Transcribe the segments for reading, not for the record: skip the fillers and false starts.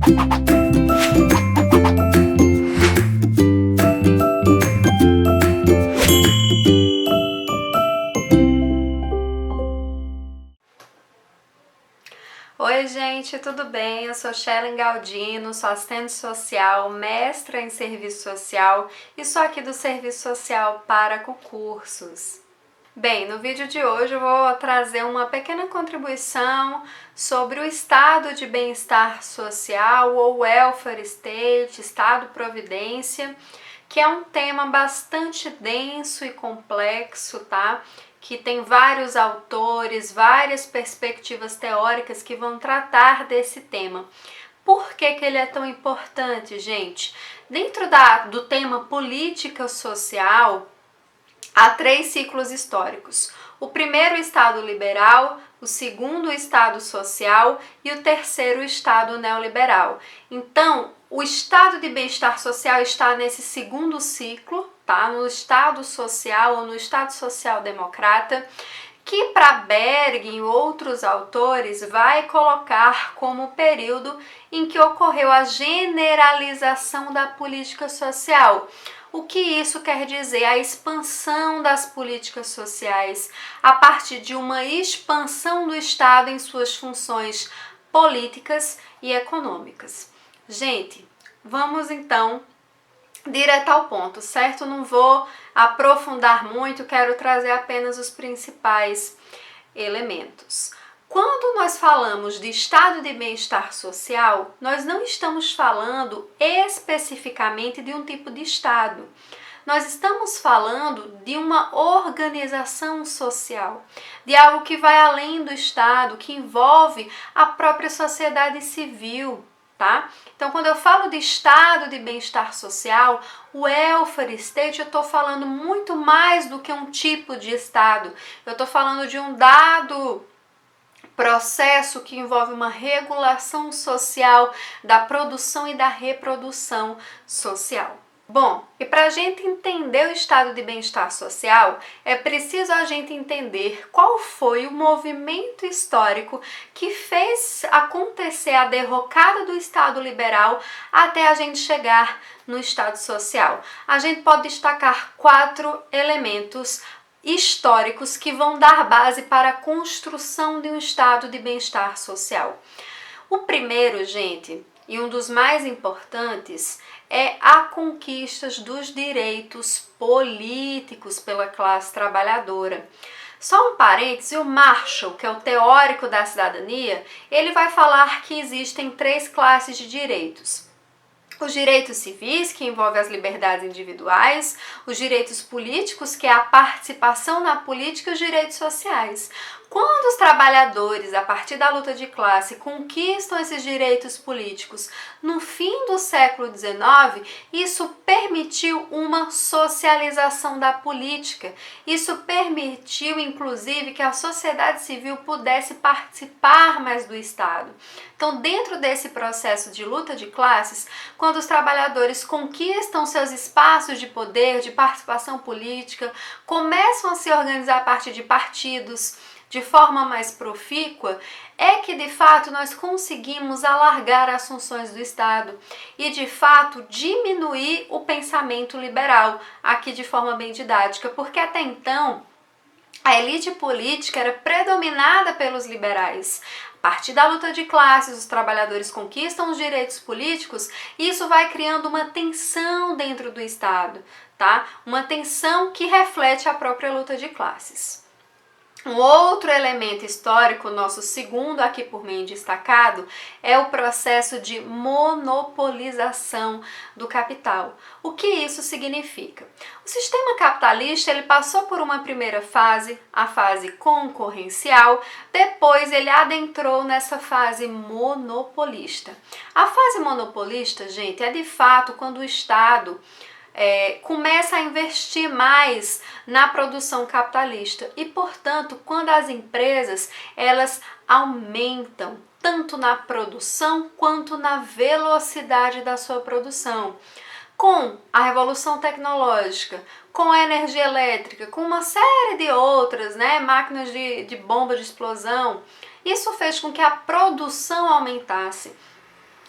Oi gente, tudo bem? Eu sou Shellen Galdino, sou assistente social, mestra em serviço social e sou aqui do Serviço Social para Concursos. Bem, no vídeo de hoje eu vou trazer uma pequena contribuição sobre o estado de bem-estar social ou welfare state, estado-providência, que é um tema bastante denso e complexo, tá? Que tem vários autores, várias perspectivas teóricas que vão tratar desse tema. Por que ele é tão importante, gente? Dentro do tema política social, há 3 ciclos históricos. O primeiro, o Estado liberal, o segundo, o Estado social e o terceiro, o Estado neoliberal. Então, o estado de bem-estar social está nesse segundo ciclo, tá? No Estado social ou no Estado social-democrata, que para Berg e outros autores vai colocar como período em que ocorreu a generalização da política social. O que isso quer dizer? A expansão das políticas sociais a partir de uma expansão do Estado em suas funções políticas e econômicas. Gente, vamos então direto ao ponto, certo? Não vou aprofundar muito, quero trazer apenas os principais elementos. Quando nós falamos de estado de bem-estar social, nós não estamos falando especificamente de um tipo de estado. Nós estamos falando de uma organização social, de algo que vai além do Estado, que envolve a própria sociedade civil, tá? Então, quando eu falo de estado de bem-estar social, o welfare state, eu estou falando muito mais do que um tipo de estado. Eu estou falando de um dado processo que envolve uma regulação social da produção e da reprodução social. Bom, e para a gente entender o estado de bem-estar social, é preciso a gente entender qual foi o movimento histórico que fez acontecer a derrocada do Estado liberal até a gente chegar no Estado social. A gente pode destacar 4 elementos históricos que vão dar base para a construção de um estado de bem-estar social. O primeiro, gente, e um dos mais importantes, é a conquista dos direitos políticos pela classe trabalhadora. Só um parêntese, o Marshall, que é o teórico da cidadania, ele vai falar que existem 3 classes de direitos. Os direitos civis, que envolvem as liberdades individuais, os direitos políticos, que é a participação na política, e os direitos sociais. Quando os trabalhadores, a partir da luta de classe, conquistam esses direitos políticos no fim do século XIX, isso permitiu uma socialização da política. Isso permitiu, inclusive, que a sociedade civil pudesse participar mais do Estado. Então, dentro desse processo de luta de classes, quando os trabalhadores conquistam seus espaços de poder, de participação política, começam a se organizar a partir de partidos, de forma mais profícua, é que de fato nós conseguimos alargar as funções do Estado e de fato diminuir o pensamento liberal, aqui de forma bem didática, porque até então a elite política era predominada pelos liberais. A partir da luta de classes, os trabalhadores conquistam os direitos políticos e isso vai criando uma tensão dentro do Estado, tá? Uma tensão que reflete a própria luta de classes. Um outro elemento histórico, nosso segundo aqui por mim destacado, é o processo de monopolização do capital. O que isso significa? O sistema capitalista ele passou por uma primeira fase, a fase concorrencial, depois ele adentrou nessa fase monopolista. A fase monopolista, gente, é de fato quando o Estado começa a investir mais na produção capitalista e, portanto, quando as empresas elas aumentam tanto na produção quanto na velocidade da sua produção. Com a revolução tecnológica, com a energia elétrica, com uma série de outras, máquinas de bomba de explosão, isso fez com que a produção aumentasse.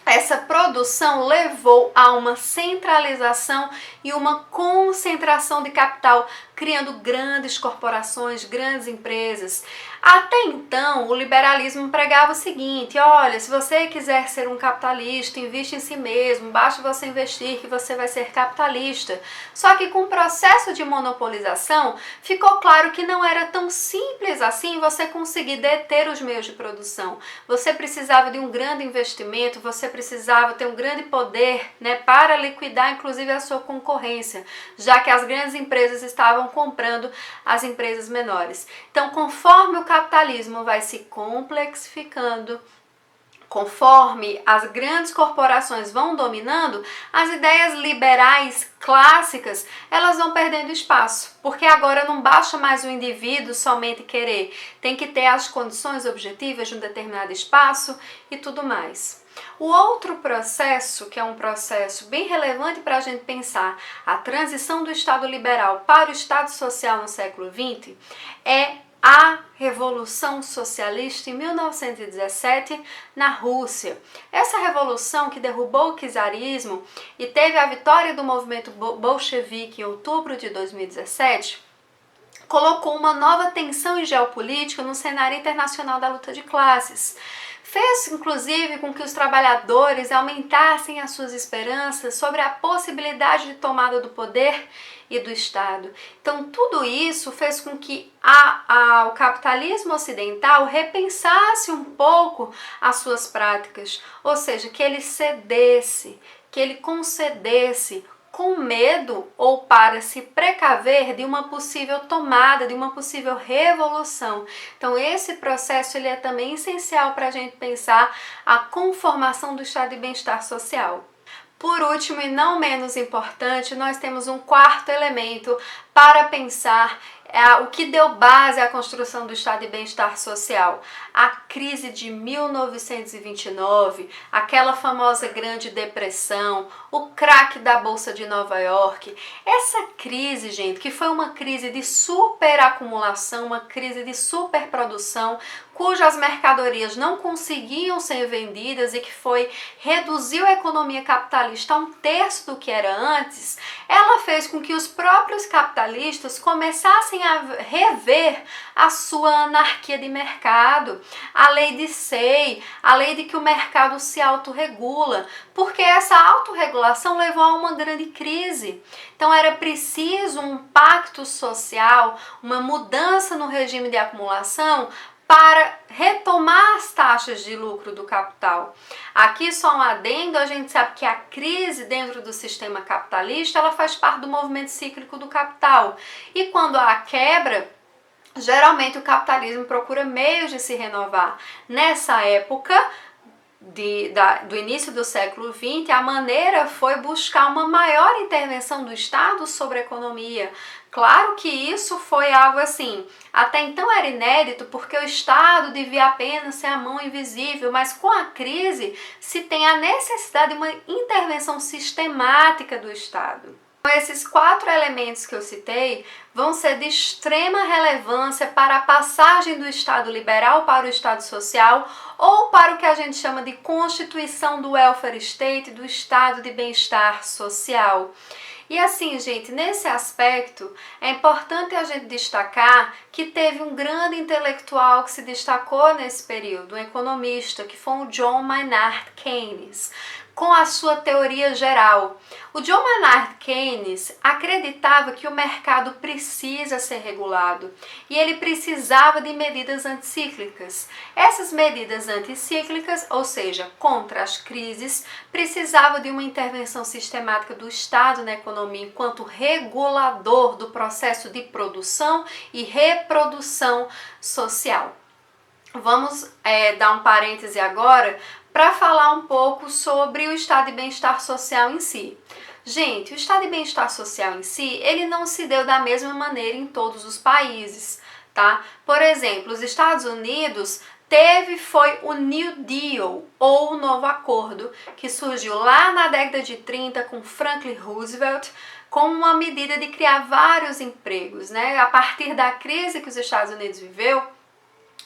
essa produção levou a uma centralização e uma concentração de capital, criando grandes corporações, grandes empresas. Até então, o liberalismo pregava o seguinte: olha, se você quiser ser um capitalista, investe em si mesmo, basta você investir que você vai ser capitalista. Só que com o processo de monopolização, ficou claro que não era tão simples assim você conseguir deter os meios de produção. Você precisava de um grande investimento, você precisava ter um grande poder, né, para liquidar inclusive a sua concorrência, já que as grandes empresas estavam comprando as empresas menores. Então, conforme o capitalismo vai se complexificando, conforme as grandes corporações vão dominando, as ideias liberais clássicas, elas vão perdendo espaço, porque agora não basta mais o indivíduo somente querer, tem que ter as condições objetivas de um determinado espaço e tudo mais. O outro processo, que é um processo bem relevante para a gente pensar a transição do Estado liberal para o Estado social no século XX, é a Revolução Socialista em 1917 na Rússia. Essa revolução que derrubou o czarismo e teve a vitória do movimento bolchevique em outubro de 2017, colocou uma nova tensão em geopolítica no cenário internacional da luta de classes. Fez, inclusive, com que os trabalhadores aumentassem as suas esperanças sobre a possibilidade de tomada do poder e do Estado. Então, tudo isso fez com que o capitalismo ocidental repensasse um pouco as suas práticas, ou seja, que ele cedesse, que ele concedesse com medo ou para se precaver de uma possível tomada, de uma possível revolução. Então esse processo ele é também essencial para a gente pensar a conformação do estado de bem-estar social. Por último e não menos importante, nós temos um quarto elemento para pensar o que deu base à construção do estado de bem-estar social. A crise de 1929, aquela famosa Grande Depressão, o crack da Bolsa de Nova York. Essa crise, gente, que foi uma crise de superacumulação, uma crise de superprodução, cujas mercadorias não conseguiam ser vendidas e que reduziu a economia capitalista a 1/3 do que era antes, ela fez com que os próprios capitalistas começassem a rever a sua anarquia de mercado, a lei de Say, a lei de que o mercado se autorregula, porque essa autorregulação levou a uma grande crise. Então era preciso um pacto social, uma mudança no regime de acumulação para retomar as taxas de lucro do capital. Aqui só um adendo, a gente sabe que a crise dentro do sistema capitalista, ela faz parte do movimento cíclico do capital. E quando há quebra, geralmente o capitalismo procura meios de se renovar. Nessa época do início do século XX, a maneira foi buscar uma maior intervenção do Estado sobre a economia. Claro que isso foi algo assim, até então era inédito, porque o Estado devia apenas ser a mão invisível, mas com a crise se tem a necessidade de uma intervenção sistemática do Estado. Esses 4 elementos que eu citei vão ser de extrema relevância para a passagem do Estado liberal para o Estado social ou para o que a gente chama de constituição do welfare state, do Estado de bem-estar social. E assim, gente, nesse aspecto, é importante a gente destacar que teve um grande intelectual que se destacou nesse período, um economista, que foi o John Maynard Keynes, com a sua teoria geral. O John Maynard Keynes acreditava que o mercado precisa ser regulado e ele precisava de medidas anticíclicas. Essas medidas anticíclicas, ou seja, contra as crises, precisavam de uma intervenção sistemática do Estado na economia enquanto regulador do processo de produção e reprodução social. Vamos dar um parêntese agora para falar um pouco sobre o estado de bem-estar social em si. Gente, o estado de bem-estar social em si, ele não se deu da mesma maneira em todos os países, tá? Por exemplo, os Estados Unidos foi o New Deal, ou o Novo Acordo, que surgiu lá na década de 30 com Franklin Roosevelt, como uma medida de criar vários empregos, né? A partir da crise que os Estados Unidos viveu,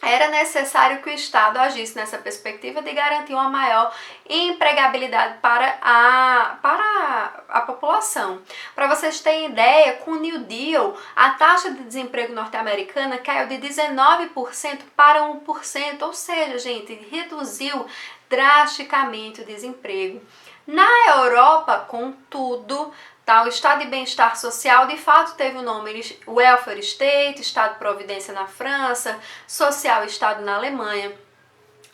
era necessário que o Estado agisse nessa perspectiva de garantir uma maior empregabilidade para a população. Para vocês terem ideia, com o New Deal, a taxa de desemprego norte-americana caiu de 19% para 1%, ou seja, gente, reduziu drasticamente o desemprego. Na Europa, contudo, tá, o Estado de Bem-Estar Social de fato teve o nome Welfare State, Estado de Providência na França, Social Estado na Alemanha.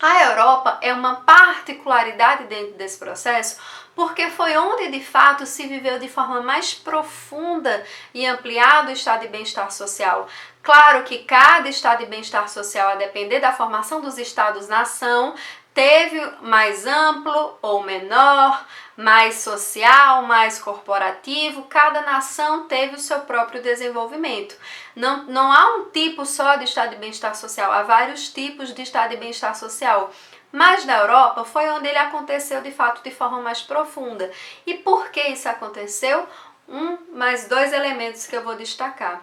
A Europa é uma particularidade dentro desse processo porque foi onde de fato se viveu de forma mais profunda e ampliada o estado de bem-estar social. Claro que cada estado de bem-estar social, a depender da formação dos estados-nação, teve mais amplo ou menor, mais social, mais corporativo, cada nação teve o seu próprio desenvolvimento. Não há um tipo só de estado de bem-estar social, há vários tipos de estado de bem-estar social. Mas na Europa foi onde ele aconteceu de fato de forma mais profunda. E por que isso aconteceu? Mais dois elementos que eu vou destacar.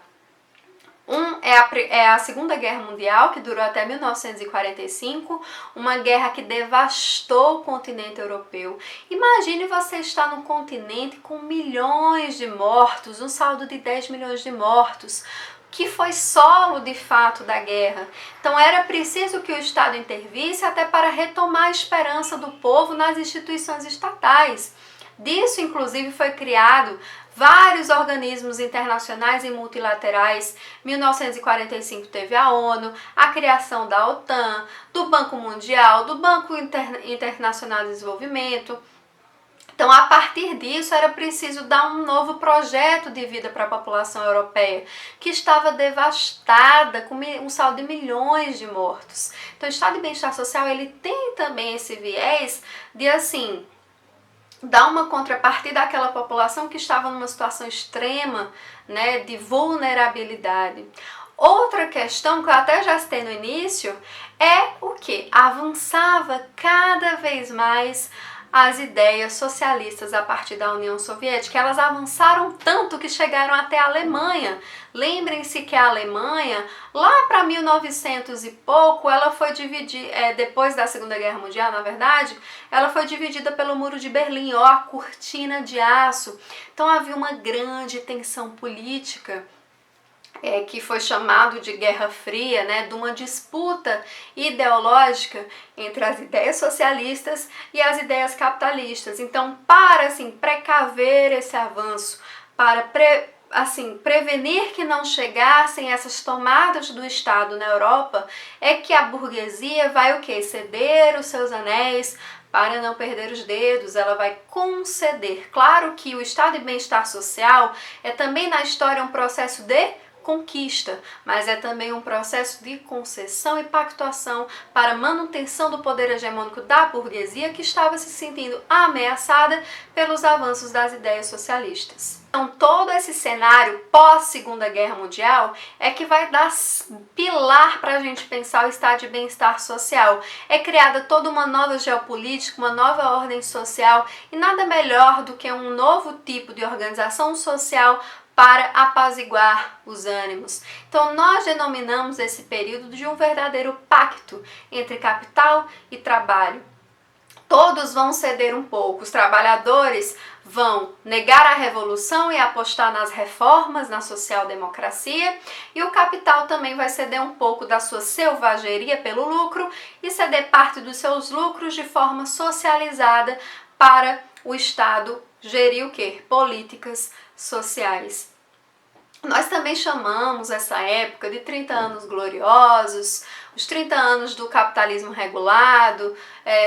É a Segunda Guerra Mundial, que durou até 1945, uma guerra que devastou o continente europeu. Imagine você estar num continente com milhões de mortos, um saldo de 10 milhões de mortos, que foi solo de fato da guerra. Então era preciso que o Estado intervisse até para retomar a esperança do povo nas instituições estatais. Disso, inclusive, foi criado vários organismos internacionais e multilaterais. 1945 teve a ONU, a criação da OTAN, do Banco Mundial, do Banco Internacional de Desenvolvimento. Então, a partir disso, era preciso dar um novo projeto de vida para a população europeia, que estava devastada, com um saldo de milhões de mortos. Então, o estado de bem-estar social, ele tem também esse viés de, assim, dar uma contrapartida àquela população que estava numa situação extrema, né, de vulnerabilidade. Outra questão que eu até já citei no início é o que? Avançava cada vez mais as ideias socialistas a partir da União Soviética. Elas avançaram tanto que chegaram até a Alemanha. Lembrem-se que a Alemanha, lá para 1900 e pouco, ela foi dividida, depois da Segunda Guerra Mundial, na verdade, ela foi dividida pelo Muro de Berlim, ó, a cortina de aço. Então havia uma grande tensão política, que foi chamado de Guerra Fria, né, de uma disputa ideológica entre as ideias socialistas e as ideias capitalistas. Então, para assim precaver esse avanço, para prevenir que não chegassem essas tomadas do Estado na Europa, é que a burguesia vai o quê? Ceder os seus anéis para não perder os dedos, ela vai conceder. Claro que o estado de bem-estar social é também na história um processo de conquista, mas é também um processo de concessão e pactuação para manutenção do poder hegemônico da burguesia que estava se sentindo ameaçada pelos avanços das ideias socialistas. Então, todo esse cenário pós-Segunda Guerra Mundial é que vai dar pilar para a gente pensar o estado de bem-estar social. É criada toda uma nova geopolítica, uma nova ordem social e nada melhor do que um novo tipo de organização social para apaziguar os ânimos. Então, nós denominamos esse período de um verdadeiro pacto entre capital e trabalho. Todos vão ceder um pouco. Os trabalhadores vão negar a revolução e apostar nas reformas, na social-democracia, e o capital também vai ceder um pouco da sua selvageria pelo lucro e ceder parte dos seus lucros de forma socializada para o Estado gerir o quê? Políticas sociais. Nós também chamamos essa época de 30 anos gloriosos, os 30 anos do capitalismo regulado,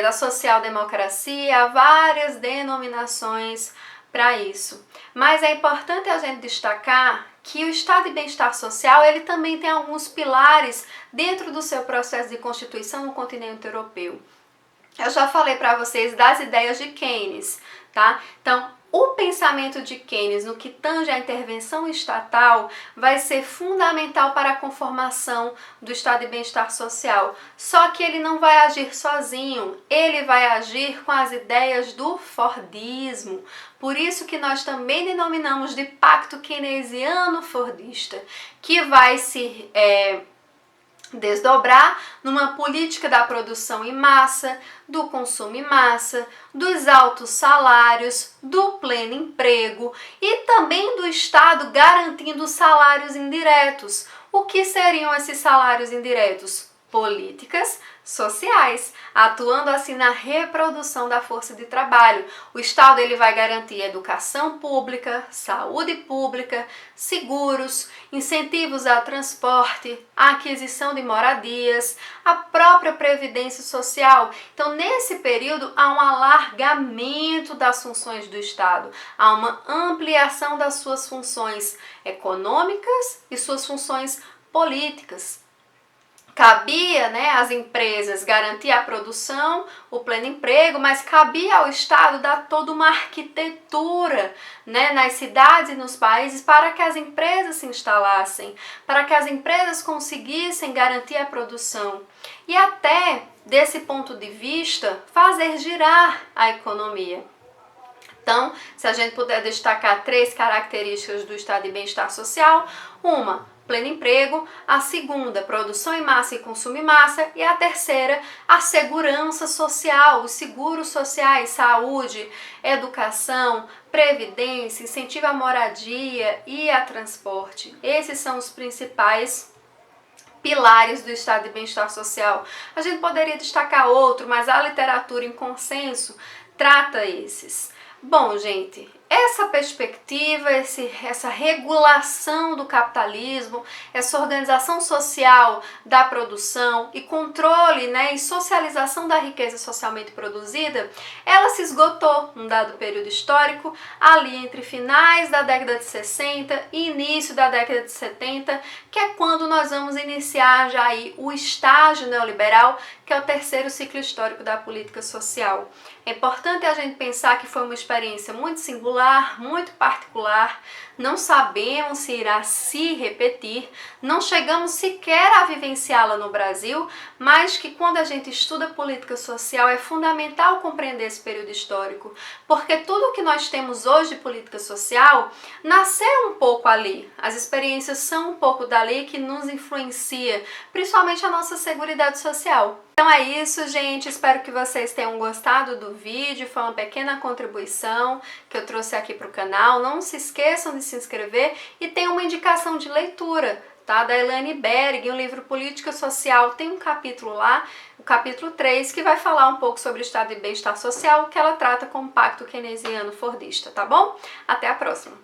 da social-democracia, há várias denominações para isso. Mas é importante a gente destacar que o estado de bem-estar social ele também tem alguns pilares dentro do seu processo de constituição no continente europeu. Eu já falei para vocês das ideias de Keynes, tá? Então, o pensamento de Keynes no que tange à intervenção estatal vai ser fundamental para a conformação do estado de bem-estar social. Só que ele não vai agir sozinho, ele vai agir com as ideias do Fordismo. Por isso que nós também denominamos de pacto keynesiano-fordista, que vai se desdobrar numa política da produção em massa, do consumo em massa, dos altos salários, do pleno emprego e também do Estado garantindo salários indiretos. O que seriam esses salários indiretos? Políticas sociais, atuando assim na reprodução da força de trabalho. O Estado ele vai garantir educação pública, saúde pública, seguros, incentivos ao transporte, a aquisição de moradias, a própria previdência social. Então, nesse período, há um alargamento das funções do Estado, há uma ampliação das suas funções econômicas e suas funções políticas. Cabia, às empresas garantir a produção, o pleno emprego, mas cabia ao Estado dar toda uma arquitetura, nas cidades e nos países para que as empresas se instalassem, para que as empresas conseguissem garantir a produção e até, desse ponto de vista, fazer girar a economia. Então, se a gente puder destacar 3 características do estado de bem-estar social, uma, pleno emprego, a segunda, produção em massa e consumo em massa, e a terceira, a segurança social, os seguros sociais, saúde, educação, previdência, incentivo à moradia e a transporte. Esses são os principais pilares do estado de bem-estar social. A gente poderia destacar outro, mas a literatura em consenso trata esses. Bom, gente, essa perspectiva, essa regulação do capitalismo, essa organização social da produção e controle, e socialização da riqueza socialmente produzida, ela se esgotou num dado período histórico, ali entre finais da década de 60 e início da década de 70, que é quando nós vamos iniciar já aí o estágio neoliberal, que é o terceiro ciclo histórico da política social. É importante a gente pensar que foi uma experiência muito singular, muito particular, não sabemos se irá se repetir, não chegamos sequer a vivenciá-la no Brasil, mas que quando a gente estuda política social é fundamental compreender esse período histórico, porque tudo que nós temos hoje de política social nasceu um pouco ali, as experiências são um pouco dali que nos influencia, principalmente a nossa seguridade social. Então é isso, gente, espero que vocês tenham gostado do vídeo, foi uma pequena contribuição que eu trouxe aqui para o canal. Não se esqueçam de se inscrever e tem uma indicação de leitura, tá? Da Elaine Berg, um livro Política Social, tem um capítulo lá, o capítulo 3, que vai falar um pouco sobre o estado de bem-estar social, que ela trata como pacto keynesiano fordista, tá bom? Até a próxima!